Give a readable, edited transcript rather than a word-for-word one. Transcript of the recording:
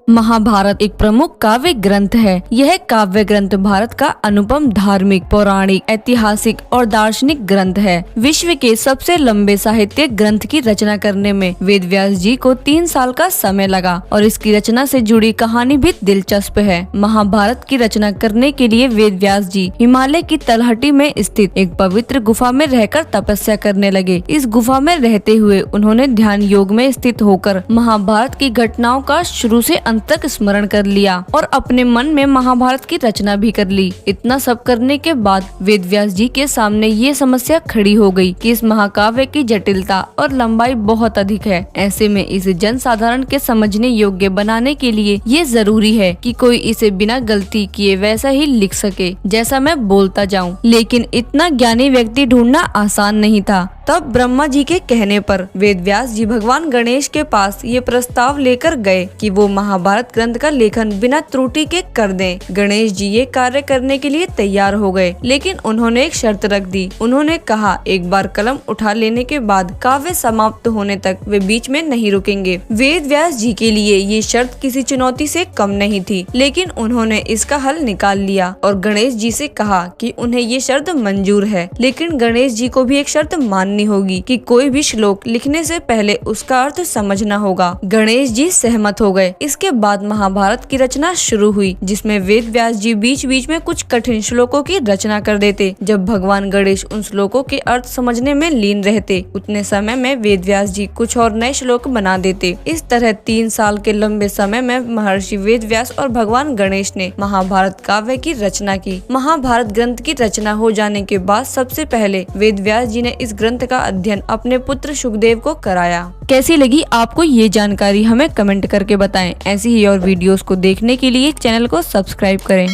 महाभारत एक प्रमुख काव्य ग्रंथ है। यह काव्य ग्रंथ भारत का अनुपम धार्मिक, पौराणिक, ऐतिहासिक और दार्शनिक ग्रंथ है। विश्व के सबसे लंबे साहित्यिक ग्रंथ की रचना करने में वेद व्यास जी को 3 साल का समय लगा और इसकी रचना से जुड़ी कहानी भी दिलचस्प है। महाभारत की रचना करने के लिए वेद व्यास जी हिमालय की तलहटी में स्थित एक पवित्र गुफा में रहकर तपस्या करने लगे। इस गुफा में रहते हुए उन्होंने ध्यान योग में स्थित होकर महाभारत की घटनाओं का शुरू से अंत तक स्मरण कर लिया और अपने मन में महाभारत की रचना भी कर ली। इतना सब करने के बाद वेद व्यास जी के सामने ये समस्या खड़ी हो गई कि इस महाकाव्य की जटिलता और लंबाई बहुत अधिक है। ऐसे में इसे जन साधारण के समझने योग्य बनाने के लिए ये जरूरी है कि कोई इसे बिना गलती किए वैसा ही लिख सके जैसा मैं बोलता जाऊं। लेकिन इतना ज्ञानी व्यक्ति ढूंढना आसान नहीं था। तब ब्रह्मा जी के कहने पर वेद व्यास जी भगवान गणेश के पास ये प्रस्ताव लेकर गए कि वो महाभारत ग्रंथ का लेखन बिना त्रुटि के कर दें। गणेश जी ये कार्य करने के लिए तैयार हो गए, लेकिन उन्होंने एक शर्त रख दी। उन्होंने कहा, एक बार कलम उठा लेने के बाद काव्य समाप्त होने तक वे बीच में नहीं रुकेंगे। वेद व्यास जी के लिए ये शर्त किसी चुनौती से कम नहीं थी, लेकिन उन्होंने इसका हल निकाल लिया और गणेश जी से कहा कि उन्हें ये शर्त मंजूर है। लेकिन गणेश जी को भी एक शर्त माननी होगी कि कोई भी श्लोक लिखने से पहले उसका अर्थ समझना होगा। गणेश जी सहमत हो गए। इसके बाद महाभारत की रचना शुरू हुई, जिसमें वेद व्यास जी बीच बीच में कुछ कठिन श्लोकों की रचना कर देते। जब भगवान गणेश उन श्लोकों के अर्थ समझने में लीन रहते, उतने समय में वेद व्यास जी कुछ और नए श्लोक बना देते। इस तरह 3 साल के लंबे समय में महर्षि वेद व्यास और भगवान गणेश ने महाभारत काव्य की रचना की। महाभारत ग्रंथ की रचना हो जाने के बाद सबसे पहले वेद व्यास जी ने इस ग्रंथ का अध्ययन अपने पुत्र शुकदेव को कराया। कैसी लगी आपको ये जानकारी, हमें कमेंट करके बताएं। ऐसी ही और वीडियोस को देखने के लिए चैनल को सब्सक्राइब करें।